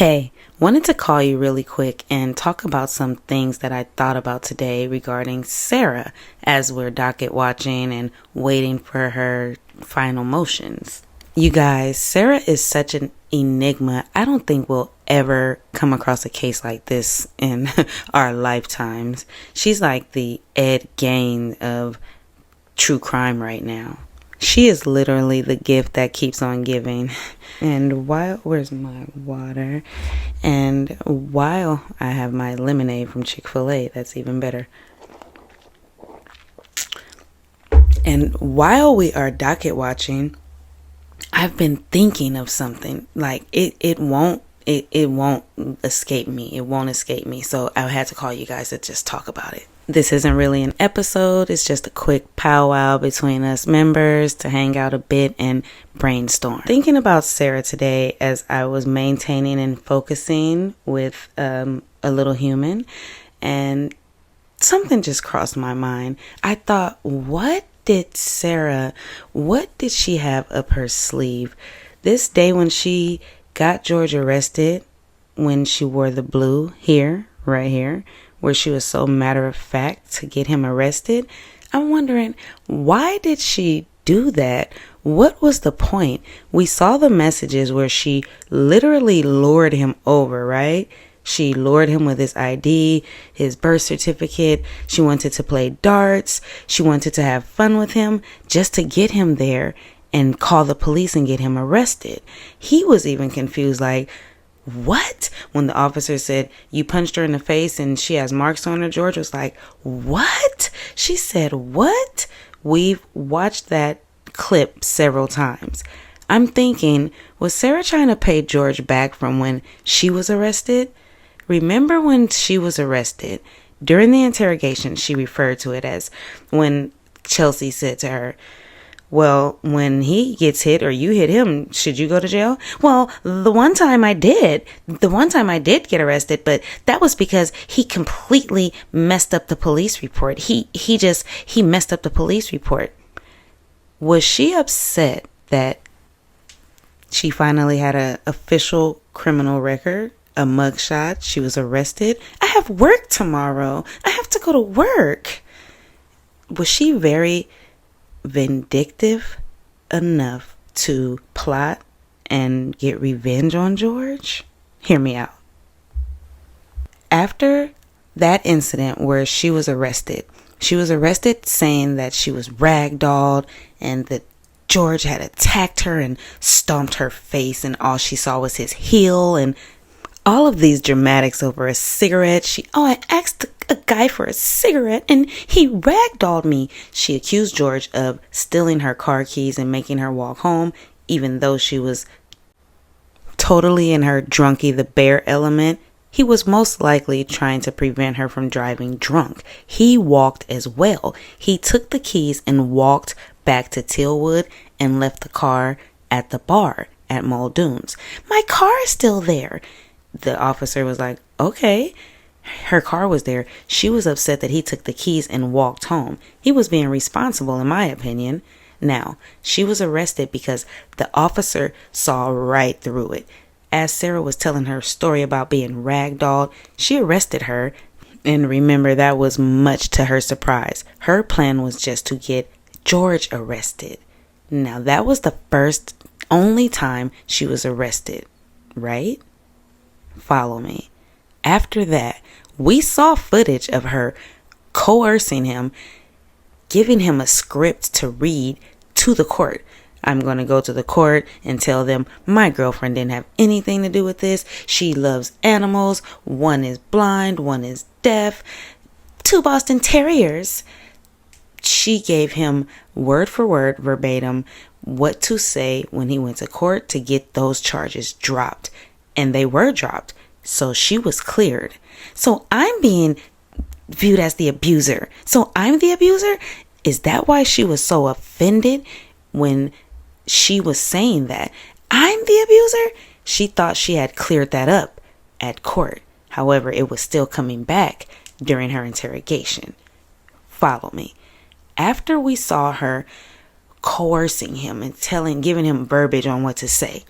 Hey, wanted to call you really quick and talk about some things that I thought about today regarding Sarah as we're docket watching and waiting for her final motions. You guys, Sarah is such an enigma. I don't think we'll ever come across a case like this in our lifetimes. She's like the Ed Gein of true crime right now. She is literally the gift that keeps on giving. And where's my water? And while I have my lemonade from Chick-fil-A, that's even better. And while we are docket watching, I've been thinking of something. Like it won't escape me. It won't escape me. So I had to call you guys to just talk about it. This isn't really an episode. It's just a quick powwow between us members to hang out a bit and brainstorm. Thinking about Sarah today as I was maintaining and focusing with a little human, and something just crossed my mind. I thought, what did she have up her sleeve? This day when she got George arrested, when she wore the blue right here, where she was so matter of fact to get him arrested. I'm wondering, why did she do that? What was the point? We saw the messages where she literally lured him over, right? She lured him with his ID, his birth certificate. She wanted to play darts. She wanted to have fun with him just to get him there and call the police and get him arrested. He was even confused, like, what? When the officer said, you punched her in the face and she has marks on her, George was like, what? She said, what? We've watched that clip several times. I'm thinking, was Sarah trying to pay George back from when she was arrested? Remember when she was arrested? During the interrogation, she referred to it as when Chelsea said to her, well, when he gets hit or you hit him, should you go to jail? Well, the one time I did get arrested, but that was because he completely messed up the police report. He messed up the police report. Was she upset that she finally had an official criminal record, a mugshot? She was arrested. I have work tomorrow. I have to go to work. Was she very vindictive enough to plot and get revenge on George? Hear me out. After that incident where she was arrested saying that she was ragdolled and that George had attacked her and stomped her face and all she saw was his heel and all of these dramatics over a cigarette. I asked a guy for a cigarette and he ragdolled me. She accused George of stealing her car keys and making her walk home, even though she was totally in her drunky the bear element. He was most likely trying to prevent her from driving drunk. He walked as well. He took the keys and walked back to Tillwood and left the car at the bar at Muldoon's. My car is still there. The officer was like, okay. Her car was there. She was upset that he took the keys and walked home. He was being responsible, in my opinion. Now, she was arrested because the officer saw right through it. As Sarah was telling her story about being ragdolled, she arrested her. And remember, that was much to her surprise. Her plan was just to get George arrested. Now, that was the only time she was arrested, right? Follow me. After that, we saw footage of her coercing him, giving him a script to read to the court. I'm going to go to the court and tell them my girlfriend didn't have anything to do with this. She loves animals. One is blind, one is deaf. 2 Boston Terriers. She gave him word for word, verbatim, what to say when he went to court to get those charges dropped. And they were dropped. So she was cleared. So I'm being viewed as the abuser. So I'm the abuser? Is that why she was so offended when she was saying that? I'm the abuser? She thought she had cleared that up at court. However, it was still coming back during her interrogation. Follow me. After we saw her coercing him and giving him verbiage on what to say,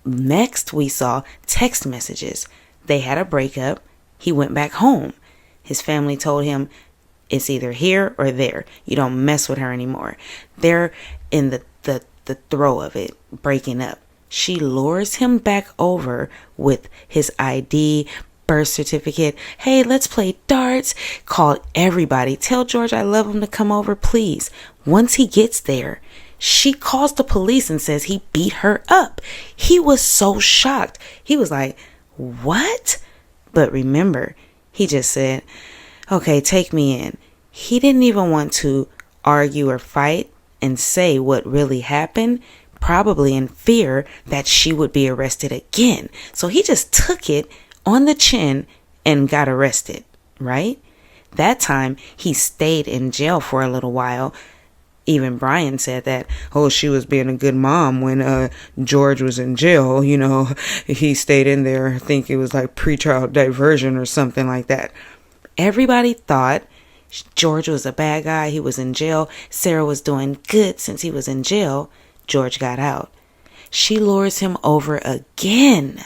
Next, we saw text messages. They had a breakup. He went back home. His family told him, it's either here or there. You don't mess with her anymore. They're in the throe of it, breaking up. She lures him back over with his ID, birth certificate. Hey, let's play darts. Called everybody. Tell George I love him to come over, please. Once he gets there, she calls the police and says he beat her up. He was so shocked. He was like, what? But remember, he just said, okay, take me in. He didn't even want to argue or fight and say what really happened, probably in fear that she would be arrested again. So he just took it on the chin and got arrested, right? That time he stayed in jail for a little while. Even Brian said that, oh, she was being a good mom when George was in jail. You know, he stayed in there. I think it was like pretrial diversion or something like that. Everybody thought George was a bad guy. He was in jail. Sarah was doing good since he was in jail. George got out. She lures him over again.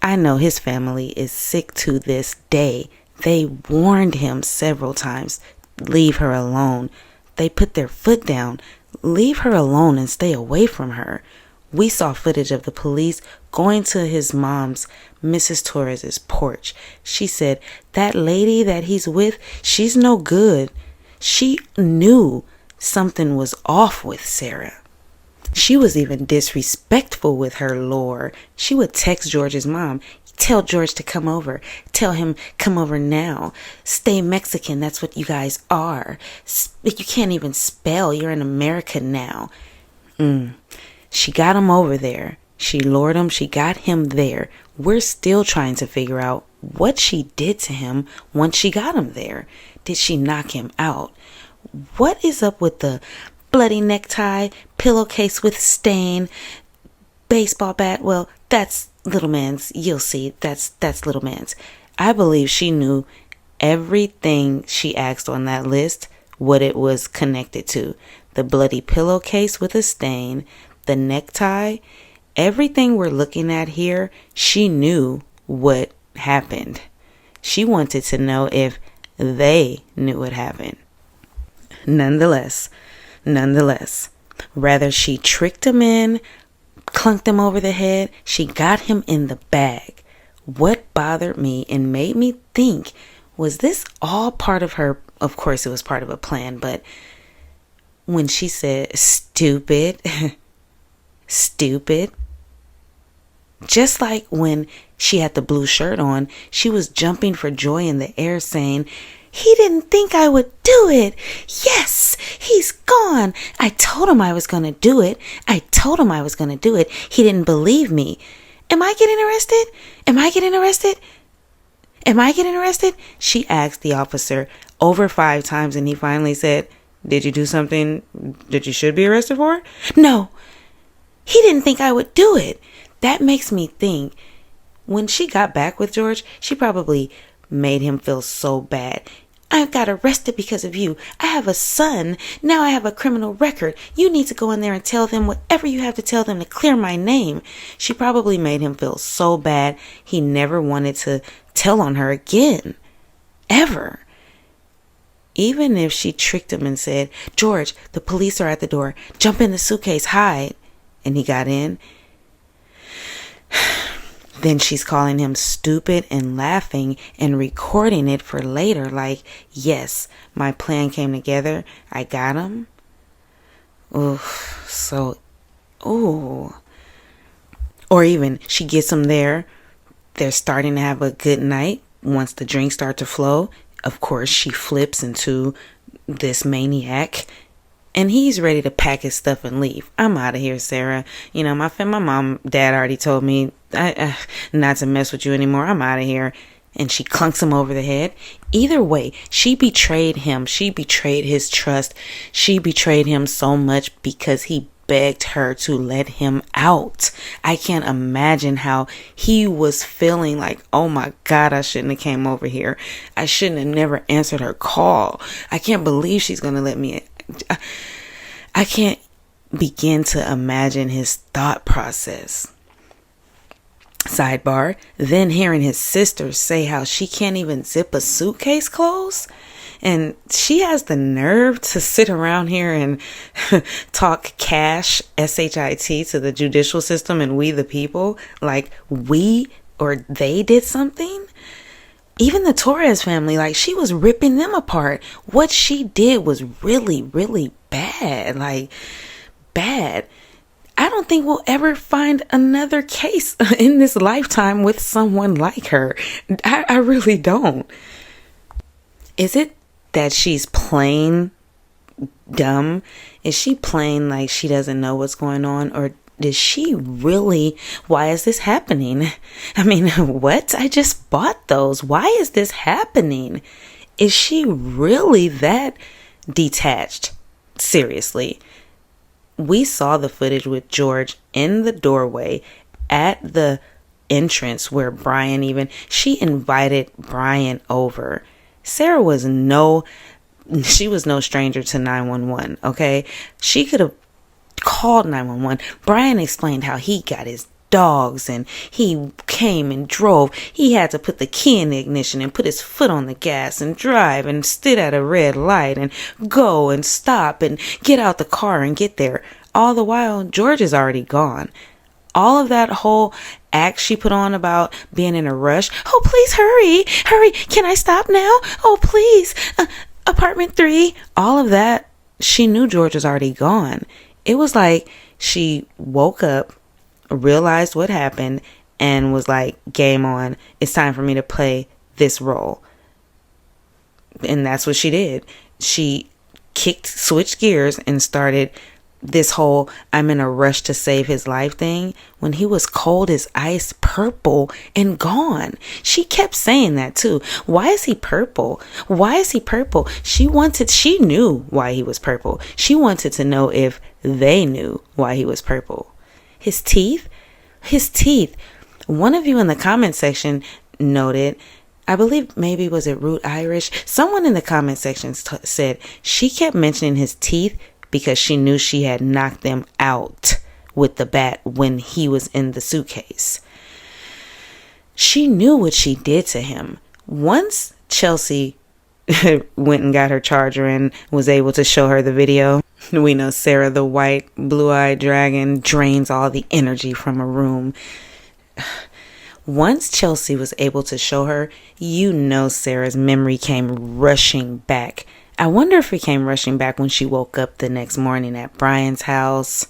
I know his family is sick to this day. They warned him several times, leave her alone. They put their foot down, leave her alone and stay away from her. We saw footage of the police going to his mom's, Mrs. Torres's porch. She said, that lady that he's with, she's no good. She knew something was off with Sarah. She was even disrespectful with her lore. She would text George's mom, tell George to come over. Tell him, come over now. Stay Mexican, that's what you guys are. You can't even spell, you're in America now. She got him over there. She lured him, she got him there. We're still trying to figure out what she did to him once she got him there. Did she knock him out? What is up with the bloody necktie, pillowcase with stain, baseball bat? Well, that's little man's. You'll see. That's little man's. I believe she knew everything she asked on that list, what it was connected to. The bloody pillowcase with a stain, the necktie, everything we're looking at here, she knew what happened. She wanted to know if they knew what happened. Nonetheless, rather she tricked him in, clunked him over the head, she got him in the bag. What bothered me and made me think, was this all part of her? Of course it was part of a plan, but when she said stupid, just like when she had the blue shirt on, she was jumping for joy in the air saying, he didn't think I would do it. Yes, he's gone. I told him I was going to do it. He didn't believe me. Am I getting arrested? She asked the officer over 5 times and he finally said, did you do something that you should be arrested for? No, he didn't think I would do it. That makes me think when she got back with George, she probably made him feel so bad. I got arrested because of you. I have a son. Now I have a criminal record. You need to go in there and tell them whatever you have to tell them to clear my name. She probably made him feel so bad he never wanted to tell on her again. Ever. Even if she tricked him and said, George, the police are at the door. Jump in the suitcase, hide. And he got in. Then she's calling him stupid and laughing and recording it for later. Like, yes, my plan came together. I got him. Or even she gets him there. They're starting to have a good night. Once the drinks start to flow, of course, she flips into this maniac. And he's ready to pack his stuff and leave. I'm out of here, Sarah. You know, my mom, dad already told me not to mess with you anymore. I'm out of here. And she clunks him over the head. Either way, she betrayed him. She betrayed his trust. She betrayed him so much because he begged her to let him out. I can't imagine how he was feeling like, oh my God, I shouldn't have came over here. I shouldn't have never answered her call. I can't believe she's going to let me. I can't begin to imagine his thought process. Sidebar, then hearing his sister say how she can't even zip a suitcase closed. And she has the nerve to sit around here and talk cash, S-H-I-T, to the judicial system and we the people, like we or they did something. Even the Torres family, like she was ripping them apart. What she did was really, really bad. Like bad. I don't think we'll ever find another case in this lifetime with someone like her. I really don't. Is it that she's plain dumb? Is she plain like she doesn't know what's going on? Or is she really, why is this happening? I mean, what? I just bought those. Why is this happening? Is she really that detached? Seriously. We saw the footage with George in the doorway at the entrance where she invited Brian over. Sarah was no stranger to 911, okay? She could have called 911. Brian explained how he got his dogs and he came and drove. He had to put the key in the ignition and put his foot on the gas and drive and stood at a red light and go and stop and get out the car and get there. All the while, George is already gone. All of that whole act she put on about being in a rush. Oh, please hurry. Can I stop now? Oh, please. Apartment 3. All of that. She knew George was already gone. It was like she woke up, realized what happened, and was like, game on. It's time for me to play this role. And that's what she did. She switched gears and started this whole I'm in a rush to save his life thing when he was cold as ice, purple, and gone. She kept saying that too. Why is he purple? She knew why he was purple. She wanted to know if they knew why he was purple. His teeth. One of you in the comment section noted, I believe maybe was it Root Irish? Someone in the comment section said she kept mentioning his teeth because she knew she had knocked them out with the bat when he was in the suitcase. She knew what she did to him. Once Chelsea went and got her charger and was able to show her the video, we know Sarah, the white, blue-eyed dragon, drains all the energy from a room. Once Chelsea was able to show her, Sarah's memory came rushing back. I wonder if it came rushing back when she woke up the next morning at Brian's house.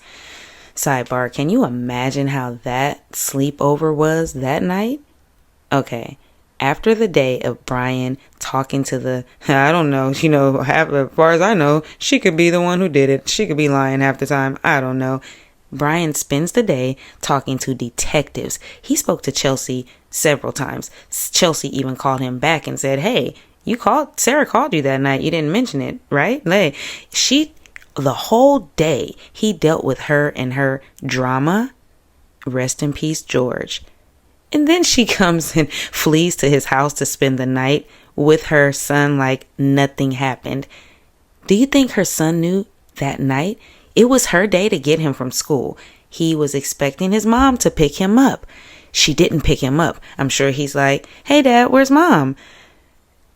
Sidebar, can you imagine how that sleepover was that night? Okay, after the day of Brian talking to I don't know, as far as I know, she could be the one who did it. She could be lying half the time. I don't know. Brian spends the day talking to detectives. He spoke to Chelsea several times. Chelsea even called him back and said, hey, Sarah called you that night. You didn't mention it, right? The whole day he dealt with her and her drama. Rest in peace, George. And then she comes and flees to his house to spend the night with her son like nothing happened. Do you think her son knew that night? It was her day to get him from school. He was expecting his mom to pick him up. She didn't pick him up. I'm sure he's like, hey, Dad, where's Mom?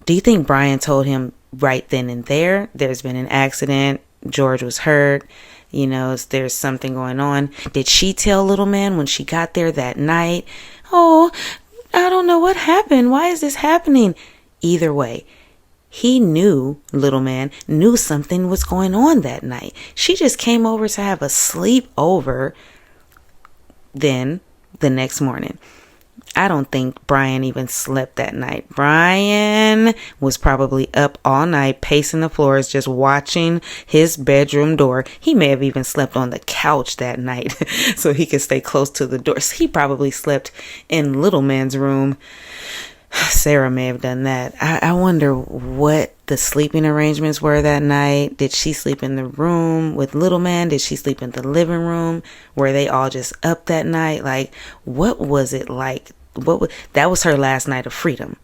Do you think Brian told him right then and there, there's been an accident, George was hurt, there's something going on? Did she tell little man when she got there that night? Oh, I don't know what happened. Why is this happening? Either way, little man knew something was going on that night. She just came over to have a sleepover. Then the next morning, I don't think Brian even slept that night. Brian was probably up all night, pacing the floors, just watching his bedroom door. He may have even slept on the couch that night so he could stay close to the door. So he probably slept in little man's room. Sarah may have done that. I wonder what the sleeping arrangements were that night. Did she sleep in the room with little man? Did she sleep in the living room? Were they all just up that night? Like, what was it like? That was her last night of freedom.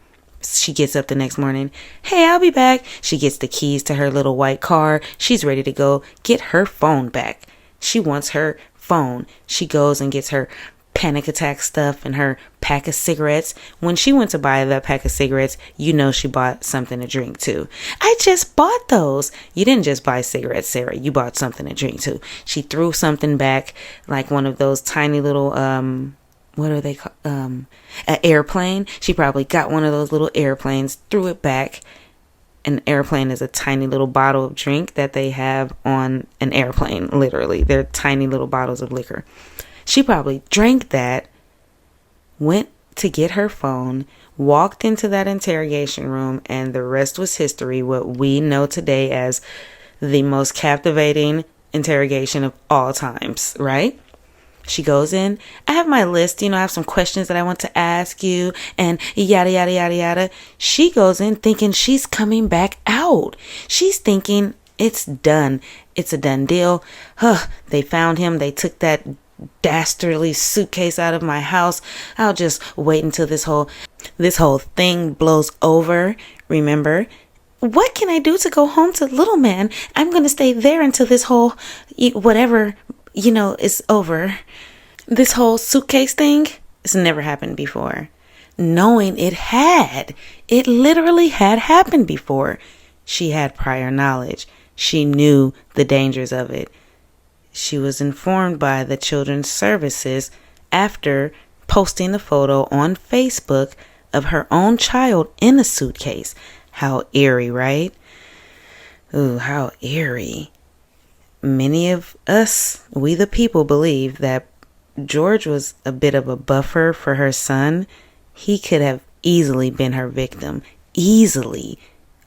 She gets up the next morning. Hey, I'll be back. She gets the keys to her little white car. She's ready to go get her phone back. She wants her phone. She goes and gets her panic attack stuff and her pack of cigarettes. When she went to buy that pack of cigarettes, you know she bought something to drink too. I just bought those. You didn't just buy cigarettes, Sarah. You bought something to drink too. She threw something back, like one of those tiny little, what are they called? An airplane. She probably got one of those little airplanes, threw it back. An airplane is a tiny little bottle of drink that they have on an airplane, literally. They're tiny little bottles of liquor. She probably drank that, went to get her phone, walked into that interrogation room, and the rest was history, what we know today as the most captivating interrogation of all times, right? She goes in, I have my list, I have some questions that I want to ask you, and yada, yada, yada, yada. She goes in thinking she's coming back out. She's thinking it's done. It's a done deal. They found him. They took that dastardly suitcase out of my house. I'll just wait until this whole thing blows over. Remember, what can I do to go home to little man? I'm going to stay there until this whole whatever, is over. This whole suitcase thing has never happened before. Knowing it literally had happened before. She had prior knowledge. She knew the dangers of it. She was informed by the children's services after posting a photo on Facebook of her own child in a suitcase. How eerie, right? Ooh, how eerie. Many of us, we the people, believe that George was a bit of a buffer for her son. He could have easily been her victim. Easily.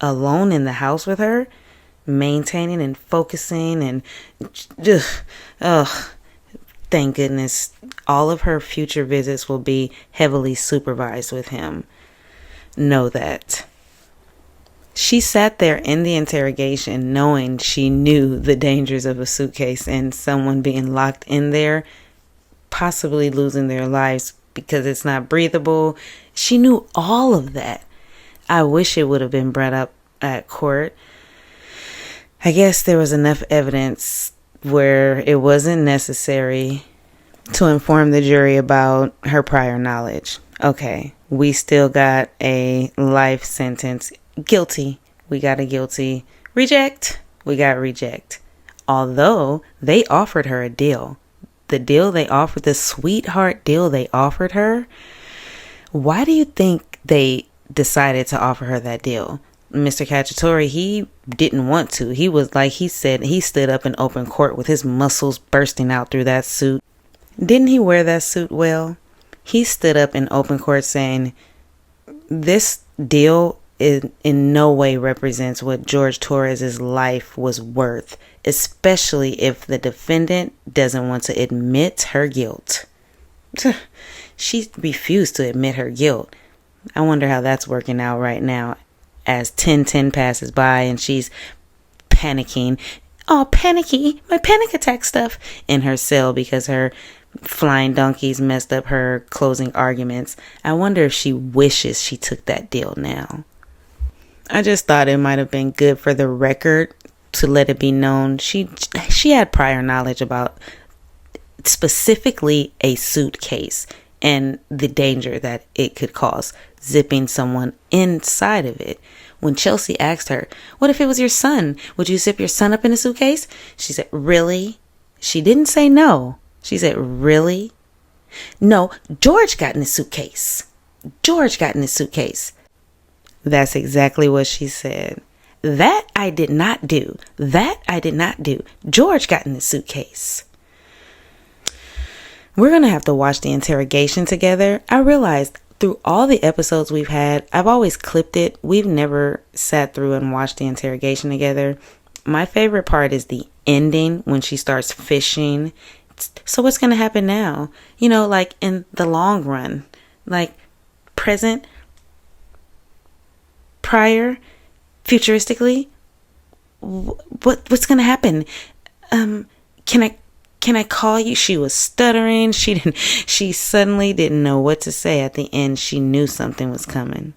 Alone in the house with her. Maintaining and focusing and thank goodness all of her future visits will be heavily supervised with him. Know that. She sat there in the interrogation knowing she knew the dangers of a suitcase and someone being locked in there, possibly losing their lives because it's not breathable. She knew all of that. I wish it would have been brought up at court. I guess there was enough evidence where it wasn't necessary to inform the jury about her prior knowledge. Okay, we still got a life sentence. Guilty. We got a guilty. Reject. We got reject. Although they offered her a deal. The sweetheart deal they offered her. Why do you think they decided to offer her that deal? Mr. Cacciatore, he didn't want to. He was like he said, he stood up in open court with his muscles bursting out through that suit. Didn't he wear that suit well? He stood up in open court saying, this deal in no way represents what George Torres's life was worth, especially if the defendant doesn't want to admit her guilt. She refused to admit her guilt. I wonder how that's working out right now. As 10:10 passes by and she's panicking. Oh, panicky. My panic attack stuff in her cell because her flying donkeys messed up her closing arguments. I wonder if she wishes she took that deal now. I just thought it might have been good for the record to let it be known she had prior knowledge about specifically a suitcase and the danger that it could cause, zipping someone inside of it. When Chelsea asked her, what if it was your son? Would you zip your son up in a suitcase? She said, really? She didn't say no. She said, really? No, George got in a suitcase. George got in a suitcase. That's exactly what she said. That I did not do. That I did not do. George got in the suitcase. We're going to have to watch the interrogation together. I realized through all the episodes we've had, I've always clipped it. We've never sat through and watched the interrogation together. My favorite part is the ending when she starts fishing. So what's going to happen now? Like in the long run, like present, prior, futuristically, what's going to happen? Can I call you? She was stuttering. She suddenly didn't know what to say. At the end, she knew something was coming.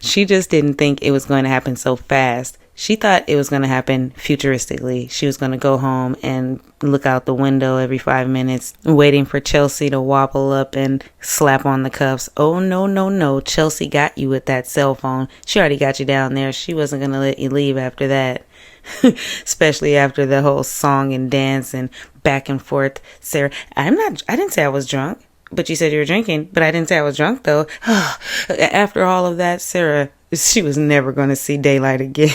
She just didn't think it was going to happen so fast. She thought it was going to happen futuristically. She was going to go home and look out the window every 5 minutes, waiting for Chelsea to wobble up and slap on the cuffs. Oh, no, no, no. Chelsea got you with that cell phone. She already got you down there. She wasn't going to let you leave after that. Especially after the whole song and dance and back and forth. Sarah, I didn't say I was drunk. But you said you were drinking. But I didn't say I was drunk, though. After all of that, Sarah, she was never going to see daylight again.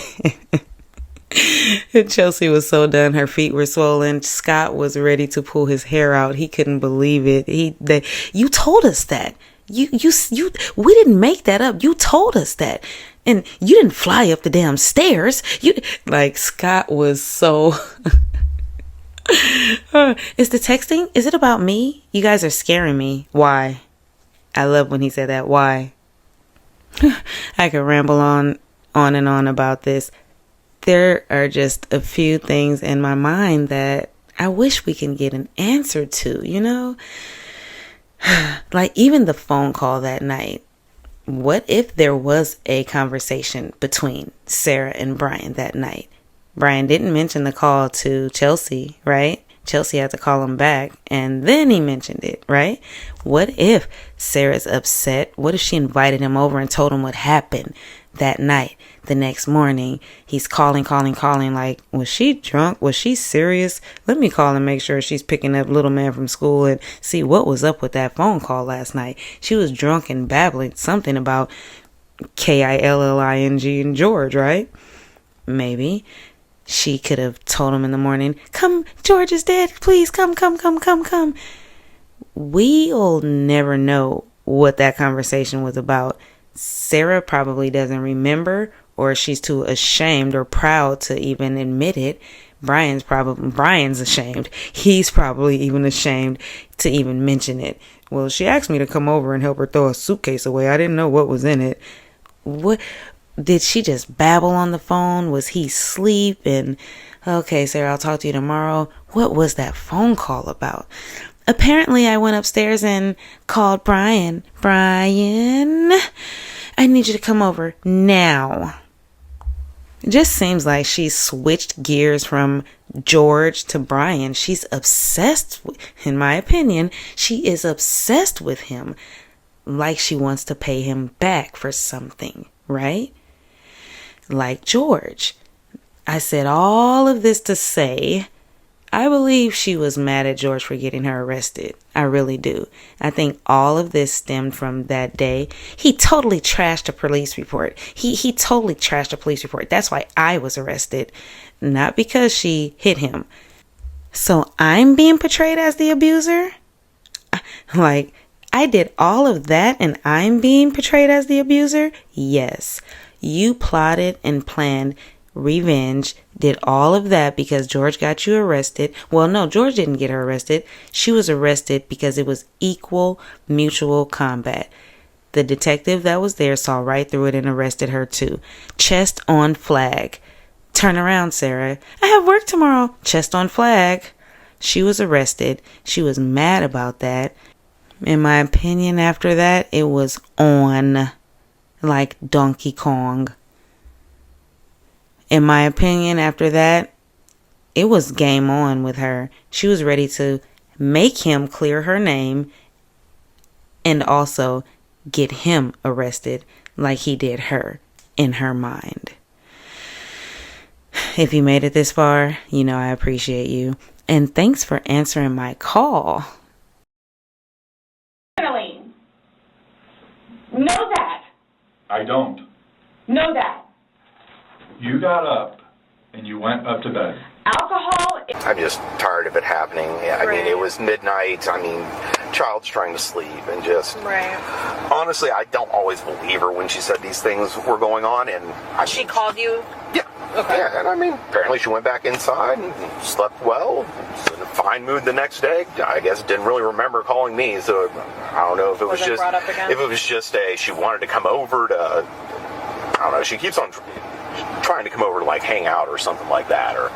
Chelsea was so done. Her feet were swollen. Scott was ready to pull his hair out. He couldn't believe it. You told us that. We didn't make that up. You told us that. And you didn't fly up the damn stairs. Scott was so... Is the texting, is it about me? You guys are scaring me. Why? I love when he said that. Why? I could ramble on and on about this. There are just a few things in my mind that I wish we can get an answer to, you know? Like even the phone call that night. What if there was a conversation between Sarah and Brian that night? Brian didn't mention the call to Chelsea, right? Chelsea had to call him back, and then he mentioned it, right? What if Sarah's upset? What if she invited him over and told him what happened that night? The next morning, he's calling, like, was she drunk? Was she serious? Let me call and make sure she's picking up little man from school and see what was up with that phone call last night. She was drunk and babbling something about Killing and George, right? Maybe. She could have told him in the morning, come, George is dead. Please come. We'll never know what that conversation was about. Sarah probably doesn't remember, or she's too ashamed or proud to even admit it. Brian's ashamed. He's probably even ashamed to even mention it. Well, she asked me to come over and help her throw a suitcase away. I didn't know what was in it. What? Did she just babble on the phone? Was he asleep? And okay, Sarah, I'll talk to you tomorrow. What was that phone call about? Apparently, I went upstairs and called Brian. Brian, I need you to come over now. It just seems like she's switched gears from George to Brian. She's obsessed, in my opinion, she is obsessed with him. Like she wants to pay him back for something, right? Like George. I said all of this to say, I believe she was mad at George for getting her arrested. I really do. I think all of this stemmed from that day. He totally trashed a police report. He totally trashed a police report. That's why I was arrested. Not because she hit him. So I'm being portrayed as the abuser? Like, I did all of that and I'm being portrayed as the abuser? Yes. You plotted and planned revenge, did all of that because George got you arrested. Well, no, George didn't get her arrested. She was arrested because it was equal mutual combat. The detective that was there saw right through it and arrested her too. Chest on flag. Turn around, Sarah. I have work tomorrow. Chest on flag. She was arrested. She was mad about that. In my opinion, after that, it was on. Like Donkey Kong. In my opinion, after that, it was game on with her. She was ready to make him clear her name and also get him arrested like he did her in her mind. If you made it this far, you know I appreciate you. And thanks for answering my call. Know that. I don't. Know that. You got up and you went up to bed. Alcohol. I'm just tired of it happening. I mean, it was midnight. I mean, child's trying to sleep and just... Right. Honestly, I don't always believe her when she said these things were going on, and... She called you? Yeah. Okay. Yeah, and I mean, apparently she went back inside and slept well. Was in a fine mood the next day. I guess didn't really remember calling me, so I don't know if it was just... brought up again? If it was just she wanted to come over to... I don't know, she keeps on trying to come over to, like, hang out or something like that, or...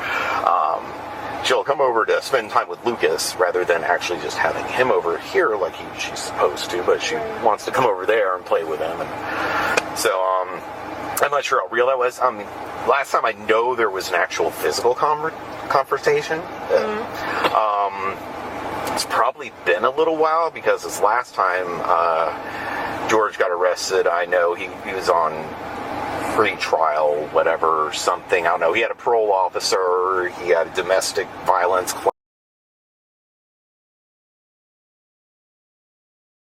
she'll come over to spend time with Lucas rather than actually just having him over here like she's supposed to, but she wants to come over there and play with him. And so, I'm not sure how real that was. Last time I know there was an actual physical confrontation. It's probably been a little while because this last time George got arrested, I know he was on pre-trial, whatever, something. I don't know. He had a parole officer. He had a domestic violence claim.